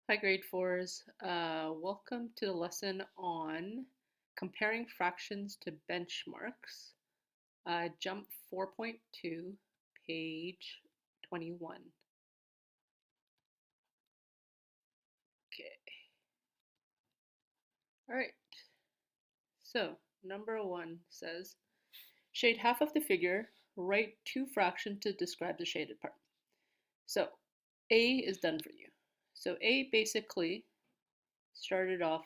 Hi, grade fours. Welcome to the lesson on comparing fractions to benchmarks. Jump 4.2, page 21. Okay. All right. So, number one says, shade half of the figure, write two fractions to describe the shaded part. So, A is done for you. So, A basically started off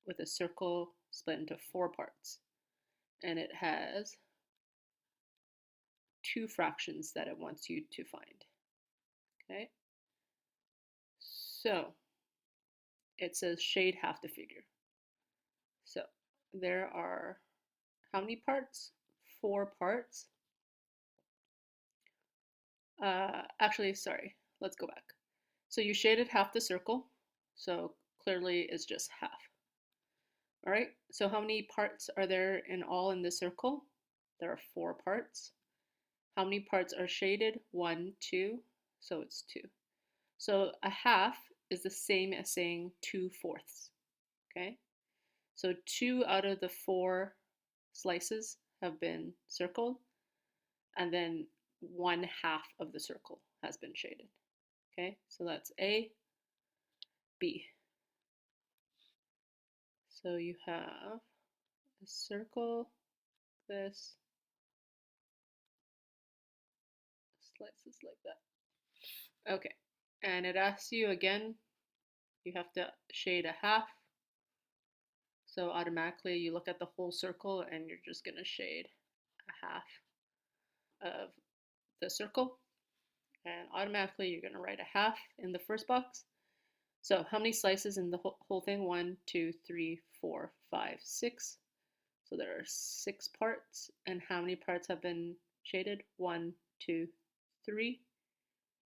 with a circle split into four parts, and it has two fractions that it wants you to find. Okay, so it says shade half the figure. So there are how many parts? Four parts. Actually, sorry, let's go back. So you shaded half the circle, so clearly it's just half. All right, so how many parts are there in all in the circle? There are four parts. How many parts are shaded? One, two, so it's two. So a half is the same as saying 2/4. Okay, so two out of the four slices have been circled, and then one half of the circle has been shaded. Okay, so that's A, B. So you have a circle, this, slices like that. Okay, and it asks you again, you have to shade a half. So automatically you look at the whole circle and you're just going to shade a half of the circle. And automatically you're going to write a half in the first box. So how many slices in the whole thing? 1, 2, 3, 4, 5, 6. So there are 6 parts. And how many parts have been shaded? 1, 2, 3.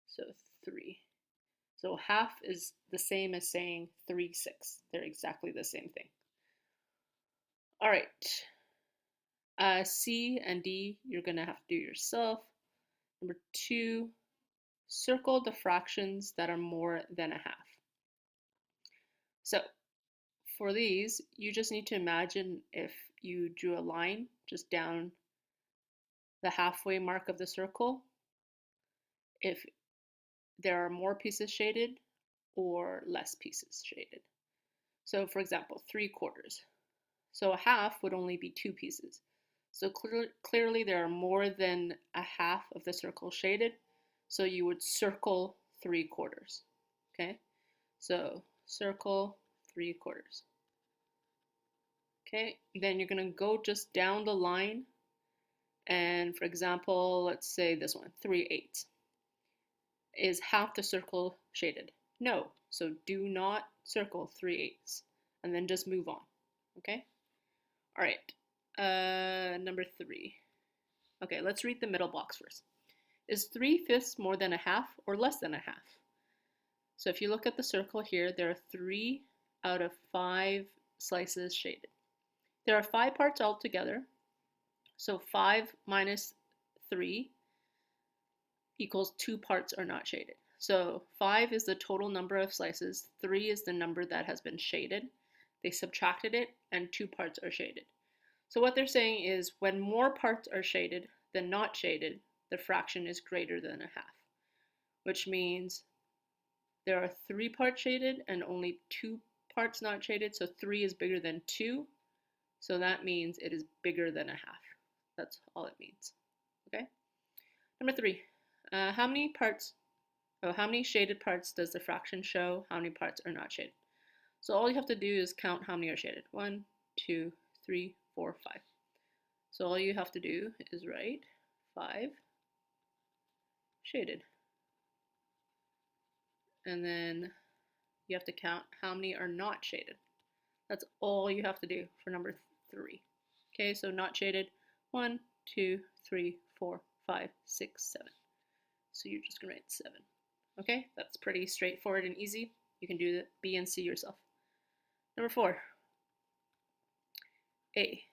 So 3. So half is the same as saying 3/6. They're exactly the same thing. All right. C and D, you're going to have to do yourself. Number 2, circle the fractions that are more than a half. So for these, you just need to imagine if you drew a line just down the halfway mark of the circle, if there are more pieces shaded or less pieces shaded. So for example, 3/4. So a half would only be 2 pieces. So clearly there are more than a half of the circle shaded. So you would circle 3/4. Okay, so circle 3/4. Okay, then you're going to go just down the line. And for example, let's say this one, 3/8. Is half the circle shaded? No. So do not circle 3/8 and then just move on. Okay? All right. Number 3. Okay, let's read the middle box first. Is 3/5 more than a half or less than a half? So if you look at the circle here, there are 3 out of 5 slices shaded. There are 5 parts altogether. So 5 minus 3 equals 2 parts are not shaded. So 5 is the total number of slices, 3 is the number that has been shaded. They subtracted it, and 2 parts are shaded. So what they're saying is when more parts are shaded than not shaded, the fraction is greater than a half, which means there are 3 parts shaded and only 2 parts not shaded, so 3 is bigger than 2, so that means it is bigger than a half. That's all it means. Okay? Number 3, how many parts how many shaded parts does the fraction show? How many parts are not shaded? So all you have to do is count how many are shaded. 1, 2, 3, 4, 5. So all you have to do is write 5 shaded. And then you have to count how many are not shaded. That's all you have to do for number 3. Okay, so not shaded, 1, 2, 3, 4, 5, 6, 7. So you're just going to write 7. Okay, that's pretty straightforward and easy. You can do the B and C yourself. Number 4, A.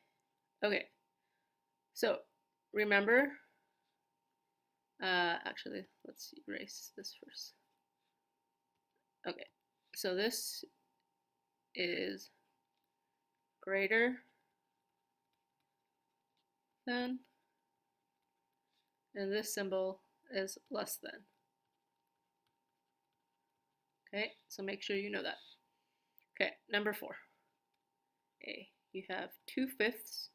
Okay, so remember, actually, let's erase this first. Okay, So this is greater than, and this symbol is less than. Okay, so make sure you know that. Okay, number 4. You have 2/5,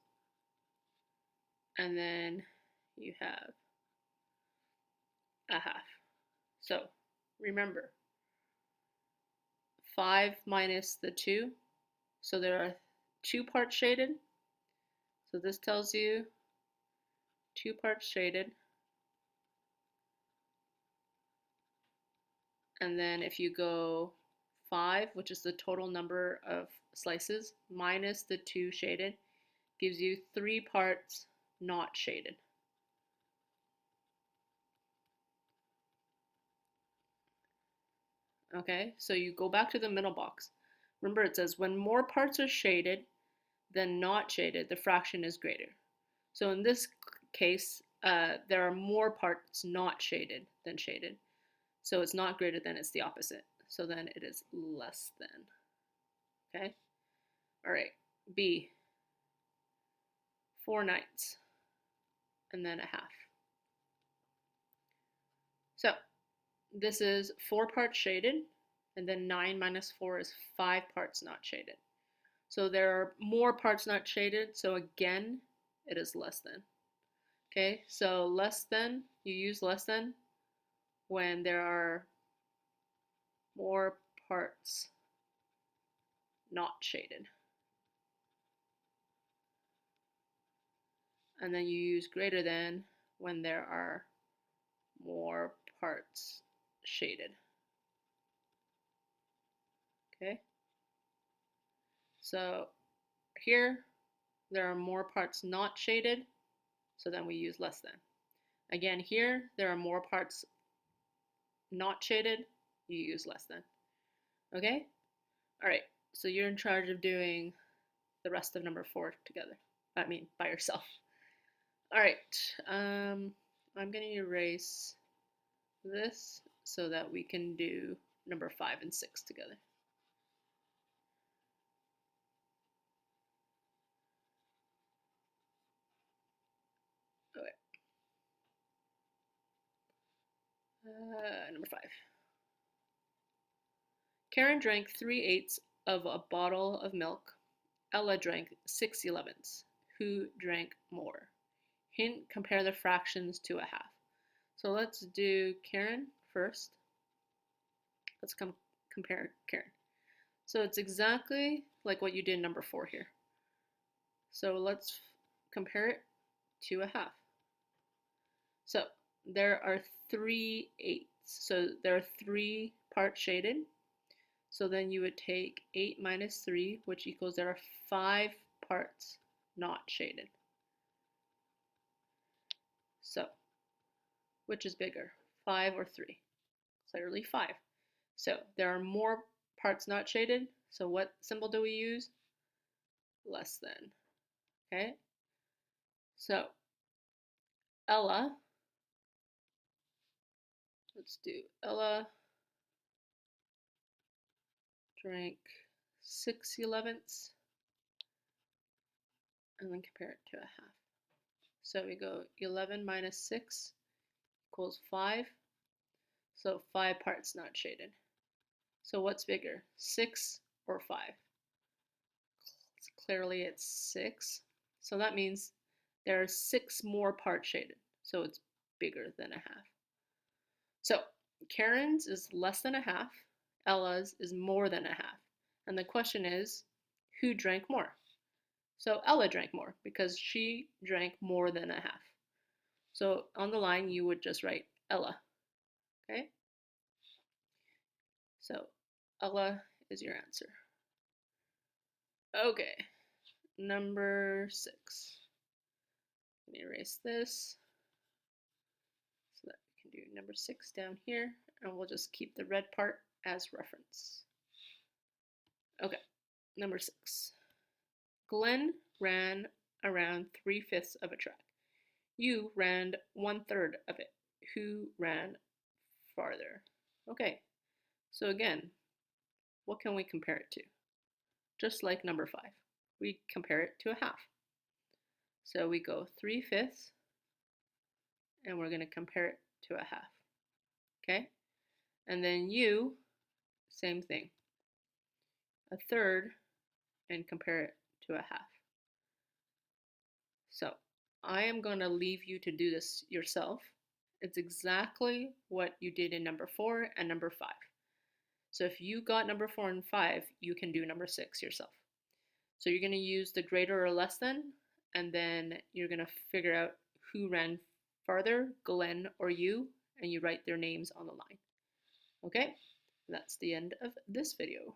and then you have a half. So remember, 5 minus the 2, so there are 2 parts shaded. So this tells you 2 parts shaded. And then if you go 5, which is the total number of slices, minus the 2 shaded, gives you 3 parts not shaded. Okay, so you go back to the middle box. Remember, it says when more parts are shaded than not shaded, the fraction is greater. So in this case, there are more parts not shaded than shaded. So it's not greater than, it's the opposite. So then it is less than. Okay? All right. B, 4/9, and then a half. So this is 4 parts shaded, and then 9 minus 4 is 5 parts not shaded. So there are more parts not shaded, so again, it is less than. Okay, so less than, you use less than when there are more parts not shaded. And then you use greater than when there are more parts shaded. Okay, so here there are more parts not shaded, so then we use less than. Again, here there are more parts not shaded, you use less than. Okay? All right, so you're in charge of doing the rest of number 4 together. I mean, by yourself. All right, I'm going to erase this so that we can do number 5 and 6 together. Okay. Number 5. Karen drank 3/8 of a bottle of milk. Ella drank 6/11. Who drank more? Hint, compare the fractions to a half. So let's do Karen first. Let's compare Karen. So it's exactly like what you did in number 4 here. So let's compare it to a half. So there are 3/8. So there are 3 parts shaded. So then you would take 8 minus 3, which equals there are 5 parts not shaded. So which is bigger, 5 or 3? Clearly 5. So there are more parts not shaded. So what symbol do we use? Less than. Okay. So Ella, let's do Ella drank 6/11 and then compare it to a half. So we go 11 minus 6 equals 5. So 5 parts not shaded. So what's bigger, 6 or 5? Clearly it's 6. So that means there are 6 more parts shaded. So it's bigger than a half. So Karen's is less than a half. Ella's is more than a half. And the question is, who drank more? So Ella drank more because she drank more than a half. So on the line, you would just write Ella. Okay? So Ella is your answer. Okay, number 6. Let me erase this so that we can do number 6 down here, and we'll just keep the red part as reference. Okay, number 6. Glenn ran around 3/5 of a track. You ran 1/3 of it. Who ran farther? Okay, so again, what can we compare it to? Just like number 5, we compare it to a half. So we go 3/5, and we're going to compare it to a half. Okay? And then U, same thing. A third, and compare it to a half. So I am going to leave you to do this yourself. It's exactly what you did in number 4 and number 5. So if you got number 4 and 5, you can do number 6 yourself. So you're going to use the greater or less than, and then you're going to figure out who ran farther, Glenn or you, and you write their names on the line. Okay, that's the end of this video.